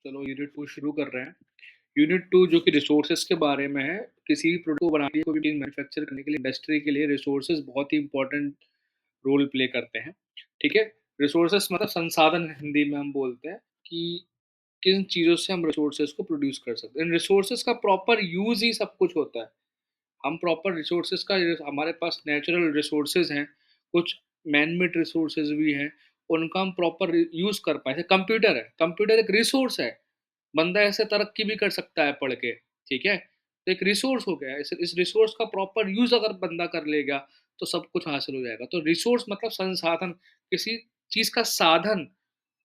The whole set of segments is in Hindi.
चलो यूनिट 2 शुरू कर रहे हैं। यूनिट 2 जो कि रिसोर्सेज़ के बारे में है। किसी भी प्रोडक्ट को बनाने के लिए, कोई भी चीज़ मैन्युफैक्चर करने के लिए, इंडस्ट्री के लिए रिसोर्सेज़ बहुत ही इम्पोर्टेंट रोल प्ले करते हैं, ठीक है? रिसोर्सेज़ मतलब संसाधन हिंदी में हम बोलते हैं कि किन चीज़ों से हम रिसोर्सेज़ को प्रोड्यूस कर सकते हैं। इन रिसोर्सेज़ का प्रॉपर यूज़ ही सब कुछ होता है। हम प्रॉपर रिसोर्सेज़ का हमारे पास नेचुरल रिसोर्सेज़ हैं, कुछ मैन मेड रिसोर्सेज़ भी हैं, उनका हम प्रॉपर यूज़ कर पाएँ। जैसे कंप्यूटर है, कंप्यूटर एक रिसोर्स है। बंदा ऐसे तरक्की भी कर सकता है पढ़ के, ठीक है? तो एक रिसोर्स हो गया, इस रिसोर्स का प्रॉपर यूज़ अगर बंदा कर लेगा, तो सब कुछ हासिल हो जाएगा। तो रिसोर्स मतलब संसाधन, किसी चीज़ का साधन,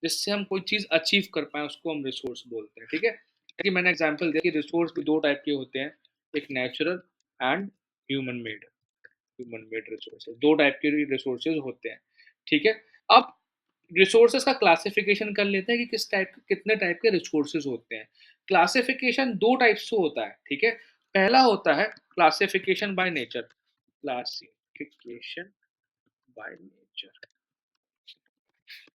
जिससे हम कोई चीज़ अचीव कर पाएँ, उसको हम रिसोर्स बोलते हैं, ठीक है? कि मैंने एग्ज़ाम्पल दिया कि रिसोर्स भी 2 टाइप के होते हैं, एक natural and human made. Human made resources 2 type के रिसोर्सेज होते हैं, ठीक है? अब रिसोर्सेज का क्लासिफिकेशन कर लेते हैं कि कितने टाइप के रिसोर्सेज होते हैं। क्लासिफिकेशन 2 टाइप से होता है, ठीक है? पहला होता है classification by nature. Classification by nature.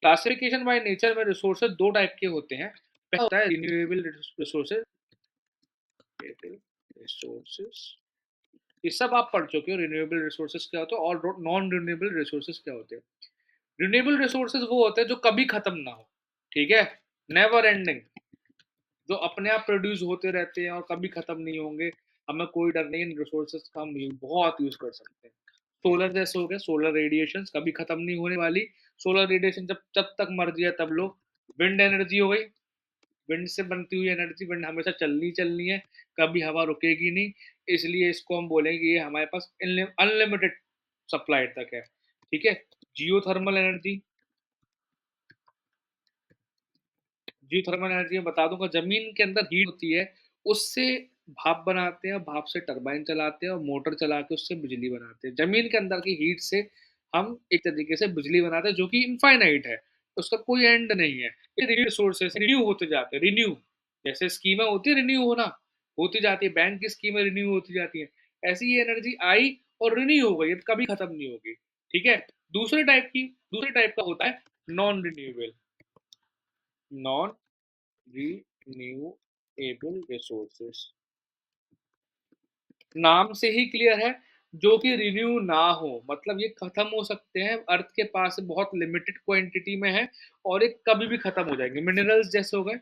Classification by nature में रिसोर्सेज 2 टाइप के होते हैं। पहला होता है रिन्यूएबल रिसोर्सेज। रिसोर्सेज ये सब आप पढ़ चुके हो, रिन्यूएबल रिसोर्सेज क्या होते हैं और नॉन रिन्यूएबल रिसोर्सेज क्या होते हैं। रिन्यूएबल रिसोर्सेज वो होते हैं जो कभी खत्म ना हो, ठीक है? नेवर एंडिंग, जो अपने आप प्रोड्यूस होते रहते हैं और कभी खत्म नहीं होंगे। हमें कोई डर नहीं, इन रिसोर्सेज का हम बहुत यूज कर सकते हैं। सोलर जैसे हो गया, सोलर रेडिएशन कभी खत्म नहीं होने वाली। सोलर रेडिएशन जब जब तक मर्जी है तब लो। विंड एनर्जी हो गई, विंड से बनती हुई एनर्जी, विंड हमेशा चलनी चलनी है, कभी हवा रुकेगी नहीं। इसलिए इसको हम बोलेंगे कि ये हमारे पास अनलिमिटेड सप्लाई तक है, ठीक है? जियो थर्मल एनर्जी, जियोथर्मल एनर्जी में बता दूंगा, जमीन के अंदर हीट होती है, उससे भाप बनाते हैं, भाप से टरबाइन चलाते हैं और मोटर चला के उससे बिजली बनाते हैं। जमीन के अंदर की हीट से हम एक तरीके से बिजली बनाते हैं, जो कि इनफाइनाइट है, उसका कोई एंड नहीं है। ये रिसोर्सेस रिन्यू होते जाते हैं, रिन्यू, जैसे स्कीमें होती है रिन्यू होना, होती जाती है, बैंक की स्कीमें रिन्यू होती जाती है। ऐसी ये एनर्जी आई और रिन्यू हो गई, ये कभी खत्म नहीं होगी, ठीक है? दूसरे टाइप का होता है non renewable. Non renewable resources, नाम से ही क्लियर है, जो कि रिन्यू ना हो, मतलब ये खत्म हो सकते हैं, अर्थ के पास बहुत लिमिटेड क्वांटिटी में है और ये कभी भी खत्म हो जाएंगे। मिनरल्स जैसे हो गए,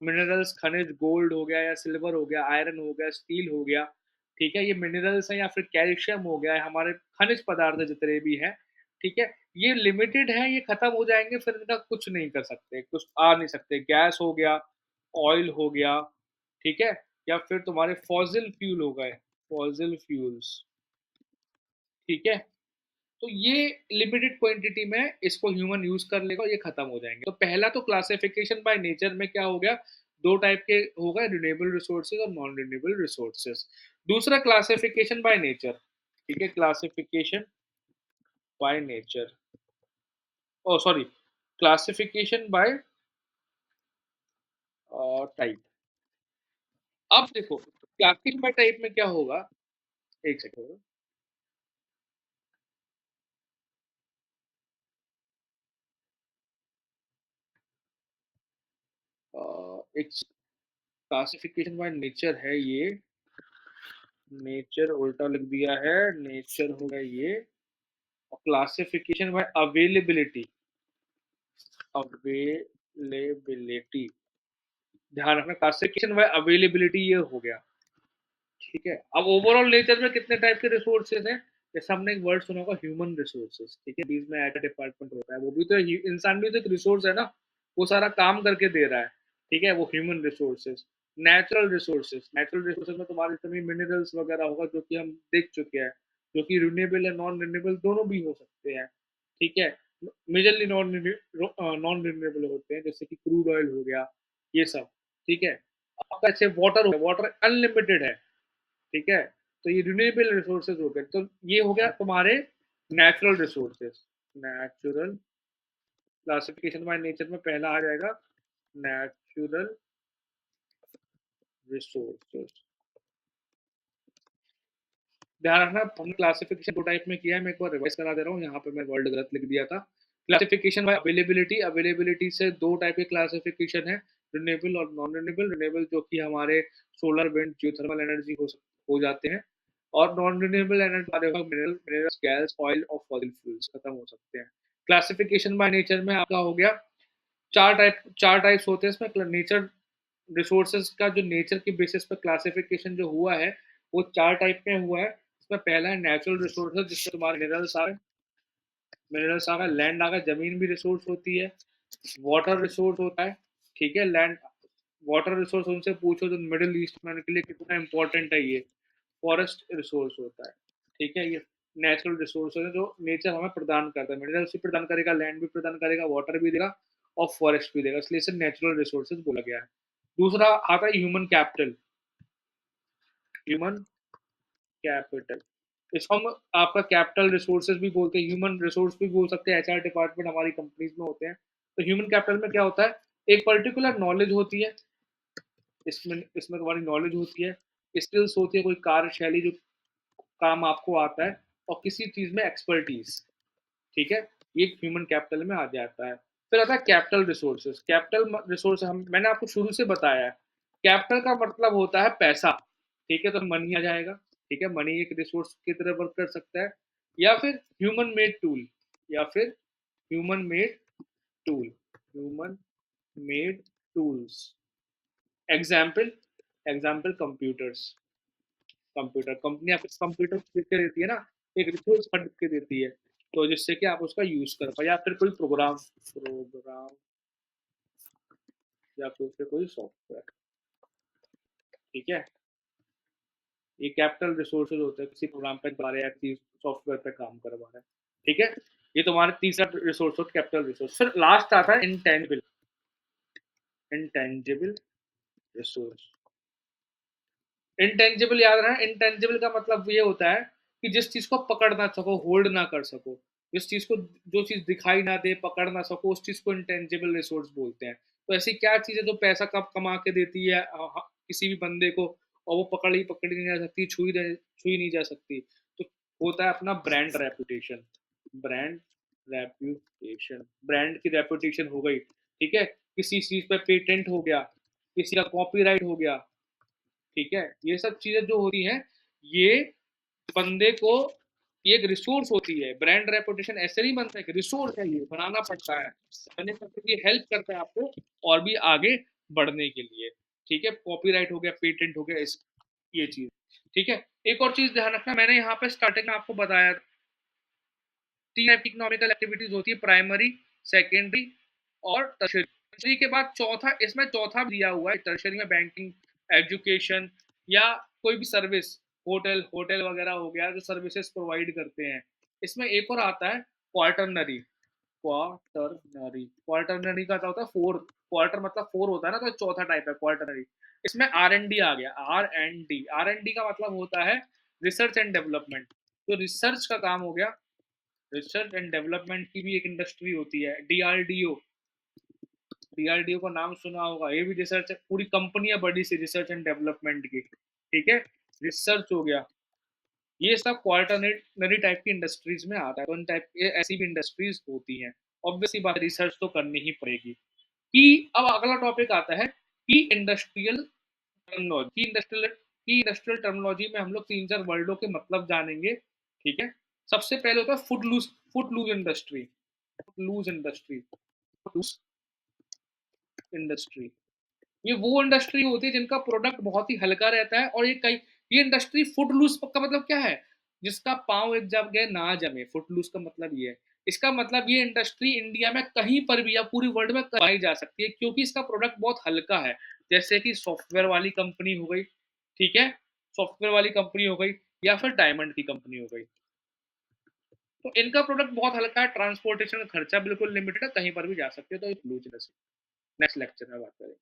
मिनरल्स खनिज, गोल्ड हो गया या सिल्वर हो गया, आयरन हो गया, स्टील हो गया, ठीक है? ये मिनरल्स हैं, या फिर कैल्शियम हो गया है, हमारे खनिज पदार्थ जितने भी हैं, ठीक है? ये लिमिटेड है, ये खत्म हो जाएंगे, फिर इनका कुछ नहीं कर सकते, कुछ आ नहीं सकते। गैस हो गया, ऑयल हो गया, ठीक है? या फिर तुम्हारे फॉसिल फ्यूल हो गए, फॉसिल फ्यूल्स, ठीक है? तो ये लिमिटेड क्वांटिटी में इसको ह्यूमन यूज कर लेगा और ये खत्म हो जाएंगे। तो पहला तो क्लासिफिकेशन बाय नेचर में क्या हो गया, 2 टाइप के हो गए, रिन्यूएबल रिसोर्सेज और नॉन रिन्यूएबल रिसोर्सेज। दूसरा क्लासिफिकेशन बाय नेचर, ठीक है? Classification by nature, oh sorry, classification by type. अब देखो क्लासिफिकेशन बाय टाइप में क्या होगा, एक सेकंड, एक क्लासिफिकेशन बाय नेचर है ये, नेचर उल्टा लिख दिया है, नेचर होगा ये। और क्लासिफिकेशन बाय अवेलेबिलिटी, अवेलेबिलिटी, ध्यान रखना, क्लासिफिकेशन बाय अवेलेबिलिटी ये हो गया, ठीक है? अब ओवरऑल नेचर में कितने टाइप के रिसोर्सेज हैं? जैसे हमने एक वर्ड सुना होगा, ह्यूमन रिसोर्सेज, ठीक है? बीच में एट डिपार्टमेंट होता है, वो भी तो इंसान भी तो एक रिसोर्स है ना, वो सारा काम करके दे रहा है, ठीक है? वो ह्यूमन रिसोर्सेज। नेचुरल रिसोर्सेज में तुम्हारे जितने मिनरल्स वगैरह होगा, जो कि हम देख चुके हैं, जो कि रिन्यूएबल या नॉन रिन्यूएबल दोनों भी हो सकते हैं, ठीक है? मेजरली नॉन रिन्यूएबल होते हैं, जैसे कि क्रूड ऑयल हो गया, ये सब, ठीक है? आपका ऐसे वाटर हो गया, वाटर अनलिमिटेड है, ठीक है? तो ये रिन्यूएबल रिसोर्सेज हो गए। तो ये हो गया तुम्हारे natural resources. Natural, classification by nature में पहला आ जाएगा नेचुरल रिसोर्सेज। ध्यान रखना, हमने क्लासिफिकेशन 2 टाइप में किया है, मैं एक बार रिवाइज करा दे रहा हूँ, यहाँ पे मैं वर्ड गलत लिख दिया था। क्लासिफिकेशन बाय अवेलेबिलिटी, अवेलेबिलिटी से 2 टाइप के क्लासिफिकेशन है, रिन्यूएबल और नॉन रिन्यूएबल। रिन्यूएबल जो कि हमारे सोलर, विंड, जियोथर्मल एनर्जी हो जाते हैं, और नॉन रिन्यूएबल एनर्जी हमारे मिनरल्स, गैस, ऑयल और फॉसिल फ्यूल्स खत्म हो सकते हैं। क्लासिफिकेशन बाय नेचर में आपका हो गया, 4 टाइप्स होते हैं इसमें। नेचर रिसोर्सेज का जो नेचर के बेसिस पे क्लासिफिकेशन जो हुआ है, वो 4 टाइप में हुआ है। इसमें पहला है नेचुरल रिसोर्सेज, जिसमें तुम्हारे मिनरल्स आ गए, लैंड आ गया, जमीन भी रिसोर्स होती है। वाटर रिसोर्स होता है, ठीक है। लैंड वाटर रिसोर्स उनसे पूछो जो मिडिल ईस्ट में के लिए कितना इंपॉर्टेंट है ये। फॉरेस्ट रिसोर्स होता है, ठीक है। ये नेचुरल रिसोर्स है जो नेचर हमें प्रदान करता है, मिनरल्स भी प्रदान करेगा, लैंड भी प्रदान करेगा, वाटर भी देगा और फॉरेस्ट भी देगा, इसलिए इसे नेचुरल रिसोर्सेज बोला गया है। दूसरा आता है ह्यूमन कैपिटल। ह्यूमन कैपिटल, इसको हम आपका कैपिटल रिसोर्सेज भी बोलते हैं, ह्यूमन रिसोर्स भी बोल सकते हैं। एचआर डिपार्टमेंट हमारी कंपनीज में होते हैं। तो ह्यूमन कैपिटल में क्या होता है, एक पर्टिकुलर नॉलेज होती है, इसमें इसमें तुम्हारी नॉलेज होती है, स्किल्स होती है, कोई कार्यशैली जो काम आपको आता है, और किसी चीज में एक्सपर्टीज, ठीक है। ये ह्यूमन कैपिटल में आ जाता है। फिर आता है कैपिटल रिसोर्सेज। कैपिटल रिसोर्स हम मैंने आपको शुरू से बताया है, कैपिटल का मतलब होता है पैसा, ठीक है। तो मनी आ जाएगा, ठीक है। मनी एक रिसोर्स की तरह वर्क कर सकता है, या फिर ह्यूमन मेड टूल, या फिर human made tool, human made tools. Example, example computers. Computer company आपको कंप्यूटर खरीद के देती है ना, एक रिसोर्स खरीद के देती है, तो जिससे कि आप उसका यूज कर पाए, या फिर कोई प्रोग्राम या फिर कोई सॉफ्टवेयर, ठीक है। ये कैपिटल रिसोर्सेज होते हैं, किसी प्रोग्राम पे बना रहे हैं या किसी सॉफ्टवेयर पे काम करवा रहे हैं, ठीक है। ये तुम्हारा तीसरा रिसोर्स होता है, कैपिटल रिसोर्स। फिर लास्ट आता है इंटेंजिबल, इंटेंजिबल रिसोर्स। इंटेंजिबल याद रखना, इंटेंजिबल का मतलब ये होता है कि जिस चीज को पकड़ ना सको, होल्ड ना कर सको, जिस चीज को, जो चीज दिखाई ना दे, पकड़ ना सको, उस चीज को इंटेंजिबल रिसोर्स बोलते हैं। तो ऐसी क्या चीज है जो पैसा कब कमा के देती है किसी भी बंदे को, और वो पकड़ी नहीं जा सकती, छुई नहीं जा सकती, तो होता है अपना brand reputation. Brand reputation, brand की रेपुटेशन हो गई, ठीक है। किसी चीज पे पेटेंट हो गया, किसी का कॉपीराइट हो गया, ठीक है। ये सब चीजें जो होती हैं, ये बंदे को, ये एक रिसोर्स होती है। ब्रांड रेपुटेशन ऐसे नहीं बनता है कि रिसोर्स है, ये बनाना पड़ता है, बनने पर ये हेल्प करता है आपको और भी आगे बढ़ने के लिए, ठीक है। कॉपीराइट हो गया, पेटेंट हो गया, इस ये चीज, ठीक है। एक और चीज ध्यान रखना, मैंने यहाँ पे स्टार्टिंग में आपको बताया, 3 इकोनॉमिकल एक्टिविटीज होती है, प्राइमरी, सेकेंडरी और टर्शरी। टर्शरी के बाद चौथा, इसमें चौथा भी दिया हुआ है टर्शरी में, बैंकिंग, एजुकेशन, या कोई भी सर्विस, होटल होटल वगैरह हो गया जो सर्विसेज प्रोवाइड करते हैं। इसमें एक और आता है क्वार्टरनरी। क्वार्टरनरी का क्या होता है, फोर, क्वार्टर मतलब 4 होता है ना, तो चौथा टाइप है क्वार्टरनरी। इसमें आर एंड डी आ गया, R&D। R&D का मतलब होता है रिसर्च एंड डेवलपमेंट, तो रिसर्च का काम हो गया। रिसर्च एंड डेवलपमेंट की भी एक इंडस्ट्री होती है, डीआरडीओ। डीआरडीओ का नाम सुना होगा, ये भी रिसर्च, पूरी कंपनी है बड़ी सी रिसर्च एंड डेवलपमेंट की, ठीक है। रिसर्च हो गया, ये सब क्वार्टरनरी टाइप की इंडस्ट्रीज में आता है। तो इन टाइप ये ऐसी भी इंडस्ट्रीज होती हैं। ऑब्वियसली बात, रिसर्च तो करनी ही पड़ेगी। कि अब अगला टॉपिक आता है कि इंडस्ट्रियल टर्मिनोलॉजी, इंडस्ट्रियल टर्मिनोलॉजी में हम लोग 3-4 वर्डों के मतलब जानेंगे, ठीक है। सबसे पहले होता है footloose industry. Loose industry, industry, ये वो इंडस्ट्री होती है जिनका प्रोडक्ट बहुत ही हल्का रहता है, और ये इंडस्ट्री फुट लूज का मतलब क्या है, जिसका पाँव एक जगह ना जमे, फुट लूज का मतलब ये है। इसका मतलब ये इंडस्ट्री इंडिया में कहीं पर भी या पूरी वर्ल्ड में कराई जा सकती है, क्योंकि इसका प्रोडक्ट बहुत हल्का है। जैसे कि सॉफ्टवेयर वाली कंपनी हो गई, ठीक है, सॉफ्टवेयर वाली कंपनी हो गई, या फिर डायमंड की कंपनी हो गई। तो इनका प्रोडक्ट बहुत हल्का है, ट्रांसपोर्टेशन का खर्चा बिल्कुल लिमिटेड है, कहीं पर भी जा सकते हो, तो लूज इंडस्ट्री। नेक्स्ट लेक्चर में बात करेंगे।